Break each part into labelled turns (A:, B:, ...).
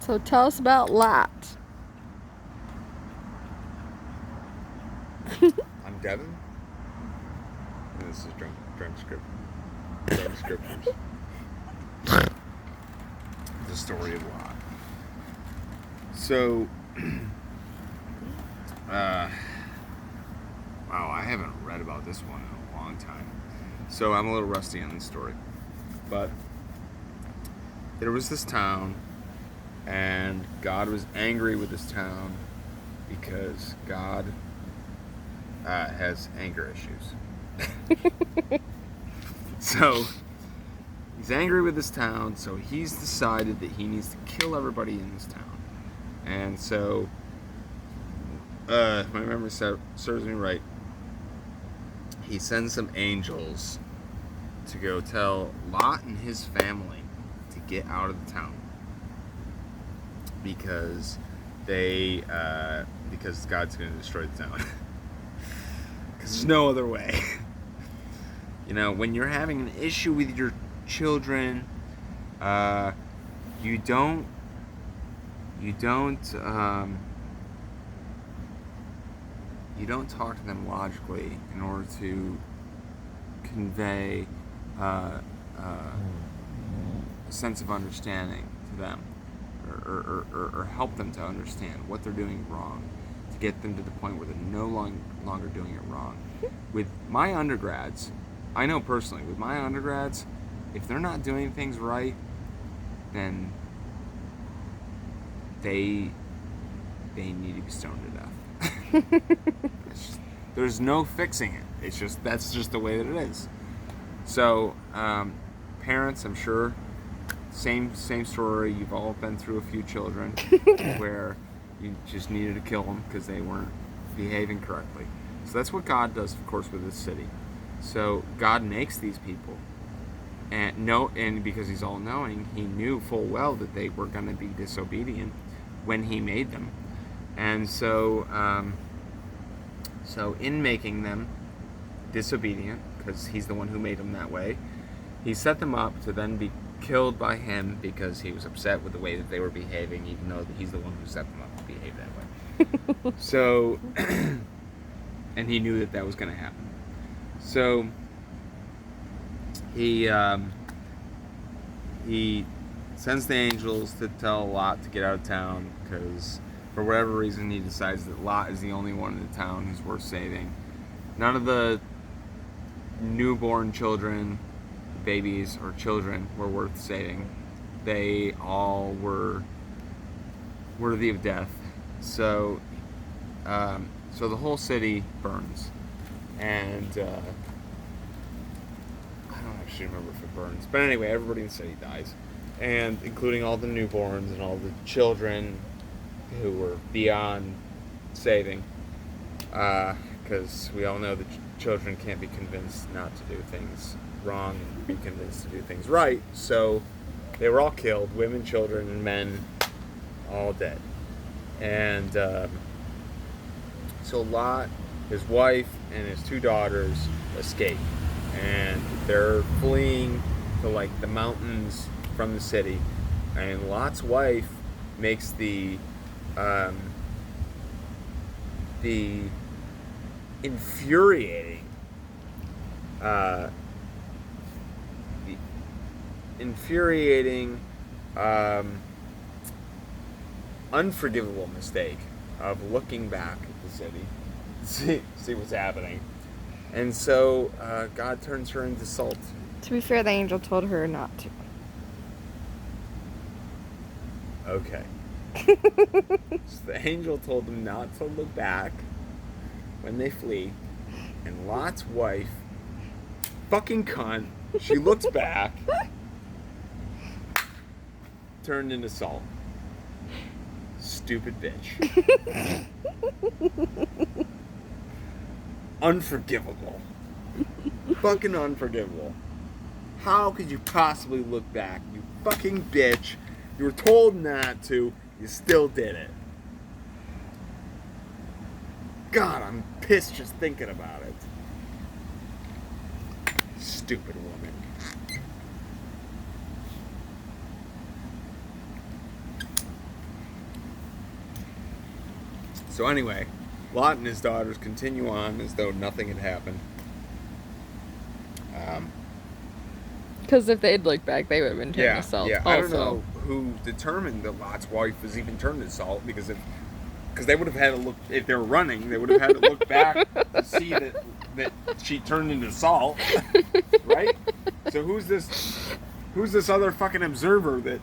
A: So tell us about Lot.
B: I'm Devin. And this is Drum Scriptures. The story of Lot. So, wow, I haven't read about this one in a long time. So I'm a little rusty on this story. But there was this town, and God was angry with this town because God has anger issues. So he's angry with this town, so he's decided that he needs to kill everybody in this town. And so, if my memory serves me right, he sends some angels to go tell Lot and his family to get out of the town because because God's going to destroy the town. Because there's no other way. You know, when you're having an issue with your children, you don't talk to them logically in order to convey a sense of understanding to them, or help them to understand what they're doing wrong, to get them to the point where they're no longer doing it wrong. With my undergrads, I know personally, with my undergrads, if they're not doing things right, then they need to be stoned to death. There's no fixing it. That's just the way that it is. So, parents, I'm sure, same story. You've all been through a few children where you just needed to kill them because they weren't behaving correctly. So that's what God does, of course, with this city. So God makes these people, and because He's all-knowing, He knew full well that they were going to be disobedient when He made them, and so in making them disobedient, because He's the one who made them that way, He set them up to then be killed by Him because He was upset with the way that they were behaving, even though He's the one who set them up to behave that way. So, and He knew that was going to happen. So he sends the angels to tell Lot to get out of town because for whatever reason he decides that Lot is the only one in the town who's worth saving. None of the newborn children, babies or children, were worth saving. They all were worthy of death. So so the whole city burns. And I don't actually remember if it burns, but anyway, everybody in the city dies, and including all the newborns and all the children who were beyond saving, because we all know that children can't be convinced not to do things wrong and be convinced to do things right. So they were all killed, women, children, and men, all dead. And so Lot, his wife, and his two daughters escape, and they're fleeing to like the mountains from the city. And Lot's wife makes the infuriating unforgivable mistake of looking back at the city, see what's happening, and so God turns her into salt.
A: To be fair, the angel told her not to.
B: Okay. So the angel told them not to look back when they flee, and Lot's wife, fucking cunt, she looks back, turned into salt. Stupid bitch. Unforgivable. Fucking unforgivable. How could you possibly look back, you fucking bitch? You were told not to, you still did it. God, I'm pissed just thinking about it. Stupid woman. So anyway, Lot and his daughters continue on as though nothing had happened.
A: Because if they'd looked back, they would have been turned to salt.
B: Yeah.
A: Also.
B: I don't know who determined that Lot's wife was even turned to salt, because they would have had to look, if they were running, they would have had to look back to see that she turned into salt, right? So who's this other fucking observer that,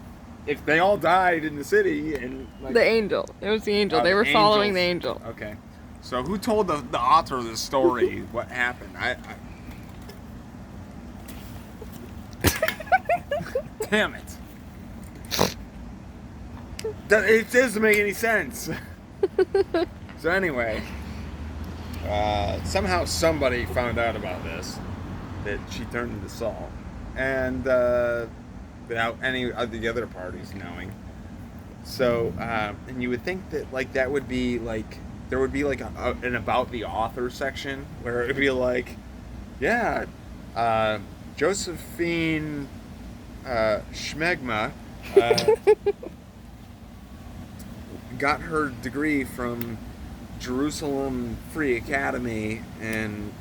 B: if they all died in the city and like,
A: The angel. It was the angel. They were following the angel.
B: Okay. So who told the author of the story what happened? I Damn it. It doesn't make any sense. So anyway, somehow somebody found out about this, that she turned into salt, and without any of the other parties knowing. So, and you would think that like that would be like, there would be like an about the author section where it would be like, yeah, Josephine Schmegma got her degree from Jerusalem Free Academy, and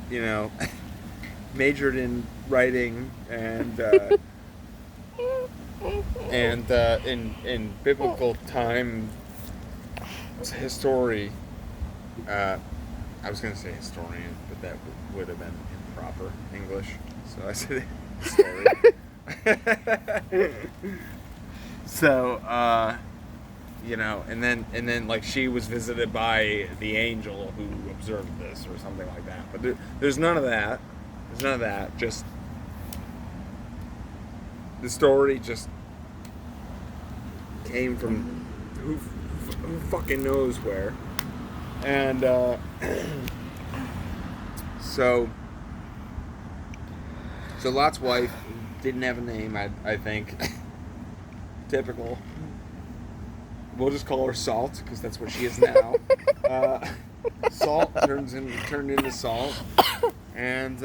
B: majored in writing and in biblical time history. I was going to say historian, but that would have been improper English, so I said historian. So, and then like she was visited by the angel who observed this or something like that. But there's none of that. There's none of that. Just the story just came from who fucking knows where. And so Lot's wife didn't have a name, I think. Typical. We'll just call her Salt, because that's what she is now. Salt turned into Salt, and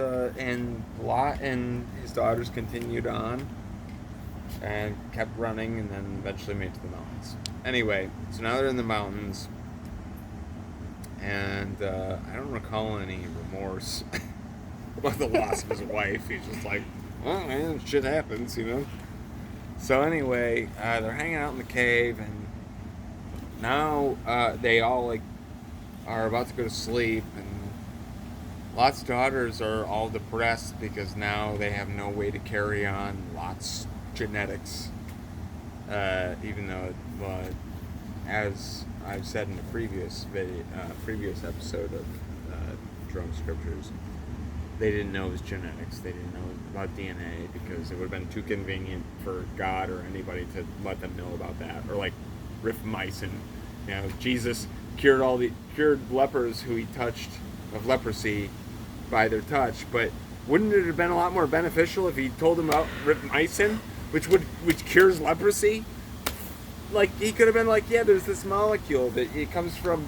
B: Lot and his daughters continued on and kept running, and then eventually made it to the mountains. Anyway, so now they're in the mountains, and I don't recall any remorse about the loss of his wife. He's just like, well, man, shit happens, So anyway, they're hanging out in the cave, and now they all are about to go to sleep, and Lot's daughters are all depressed because now they have no way to carry on Lot's genetics, even though, as I've said in the previous episode of Drunk Scriptures, they didn't know his genetics. They didn't know about DNA because it would have been too convenient for God or anybody to let them know about that. Or like Rifmycin, Jesus cured lepers who he touched of leprosy by their touch. But wouldn't it have been a lot more beneficial if he told them about Rifmycin, which cures leprosy? Like he could have been like, yeah, there's this molecule that it comes from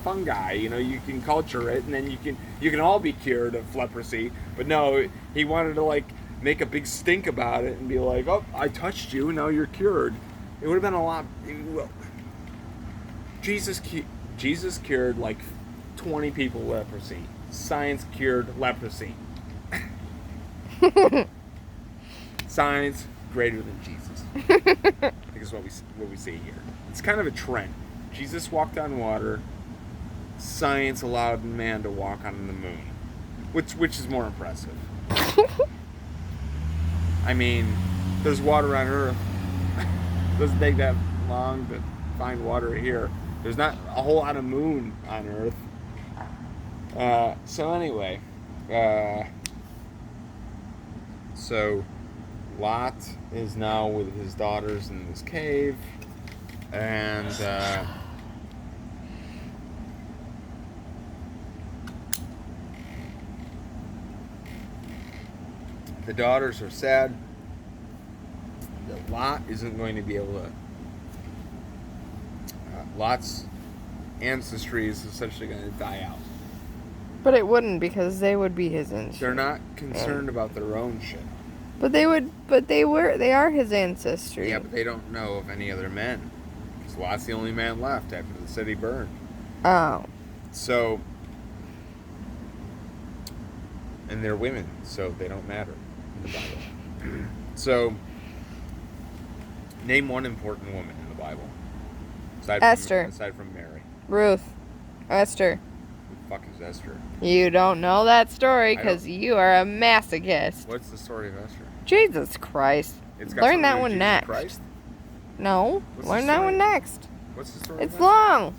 B: fungi. You can culture it, and then you can all be cured of leprosy. But no, he wanted to make a big stink about it and be like, oh, I touched you, now you're cured. It would have been a lot. Jesus cured 20 people leprosy. Science cured leprosy. Science greater than Jesus. I think is what we see here. It's kind of a trend. Jesus walked on water. Science allowed man to walk on the moon, which is more impressive. I mean, there's water on Earth. It doesn't take that long to find water here. There's not a whole lot of moon on Earth. So anyway, so Lot is now with his daughters in this cave, and the daughters are sad that Lot isn't going to be able to. Lot's ancestry is essentially going to die out.
A: But it wouldn't, because they would be his ancestors.
B: They're not concerned about their own shit.
A: But they are his ancestry.
B: Yeah, but they don't know of any other men. Because Lot's the only man left after the city burned.
A: Oh.
B: So, and they're women, so they don't matter in the Bible. So, name one important woman in the Bible.
A: Esther.
B: Aside from Mary.
A: Ruth. Esther.
B: Who the fuck is Esther?
A: You don't know that story
B: I don't.
A: because you are a masochist.
B: What's the story of Esther?
A: Jesus Christ.
B: It's got
A: Learn
B: something
A: that
B: to do
A: one
B: with Jesus
A: next.
B: Christ?
A: No.
B: What's the
A: Learn that
B: story?
A: one next.
B: What's the story?
A: It's
B: of Esther?
A: long.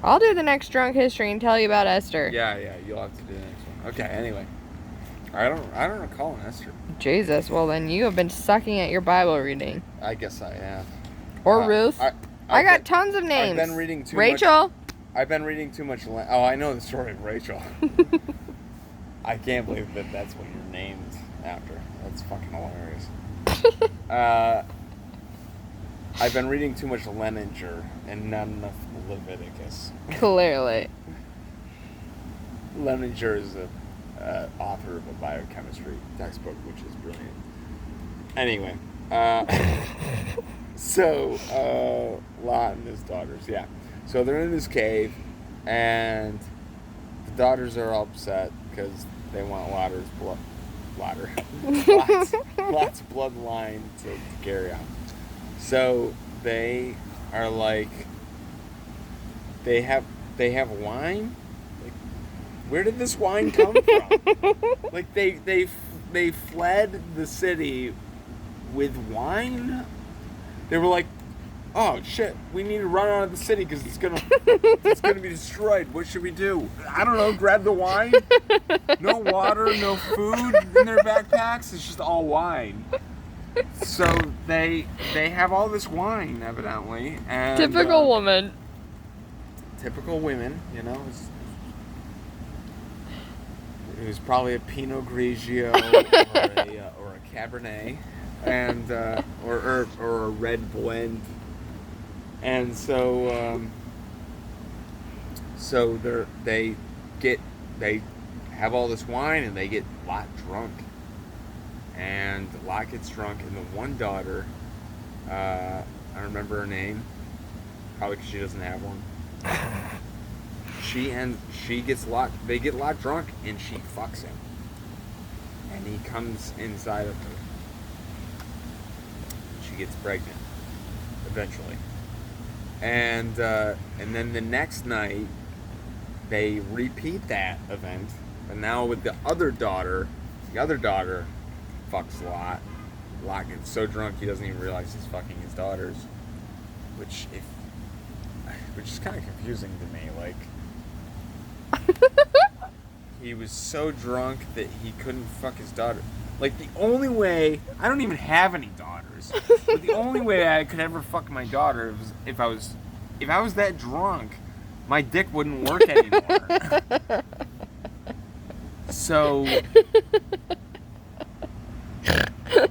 A: I'll do the next drunk history and tell you about Esther.
B: Yeah, you'll have to do the next one. Okay, anyway. I don't recall an Esther.
A: Jesus, well then you have been sucking at your Bible reading.
B: I guess I have.
A: Or Ruth. I got
B: been-
A: tons of names.
B: I've been reading too
A: Rachel.
B: much. I've been reading too much. Oh, I know the story of Rachel. I can't believe that that's what you're named after. That's fucking hilarious. I've been reading too much Leninger and not enough Leviticus.
A: Clearly.
B: Leninger is the author of a biochemistry textbook, which is brilliant. Anyway, so Lot and his daughters, yeah. So they're in this cave, and the daughters are all upset because they want Lot's bloodline to carry on. So they are like, they have wine. Like, where did this wine come from? Like they fled the city with wine. They were like, oh shit, we need to run out of the city because it's gonna be destroyed. What should we do? I don't know. Grab the wine. No water, no food in their backpacks. It's just all wine. So they have all this wine, evidently. And,
A: Typical woman.
B: Typical women, you know. It was probably a Pinot Grigio or a Cabernet, and or a red blend. And so they have all this wine and they get Lot drunk. And Lot gets drunk, and the one daughter, I don't remember her name, probably because she doesn't have one. She gets Lot. They get Lot drunk, and she fucks him, and he comes inside of her. She gets pregnant, eventually, and then the next night, they repeat that event, and now with the other daughter. The other daughter fucks Lot. Lot gets so drunk he doesn't even realize he's fucking his daughters, which is kind of confusing to me. Like, he was so drunk that he couldn't fuck his daughter. Like, the only way, I don't even have any daughters, but the only way I could ever fuck my daughter was if I was that drunk, my dick wouldn't work anymore. So,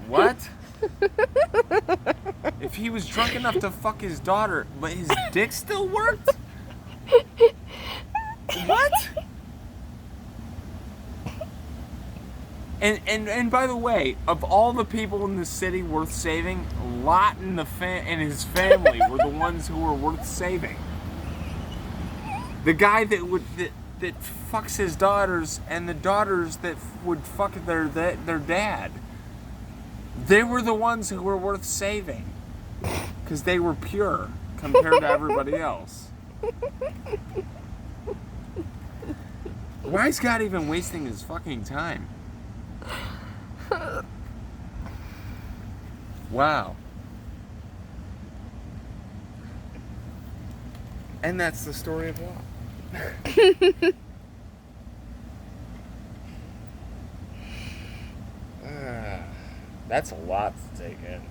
B: what? If he was drunk enough to fuck his daughter, but his dick still worked? What? And by the way, of all the people in the city worth saving, Lot and and his family were the ones who were worth saving. The guy that fucks his daughters and the daughters that would fuck their dad. They were the ones who were worth saving. Because they were pure compared to everybody else. Why is God even wasting his fucking time? Wow. And that's the story of Lot. That's a lot to take in.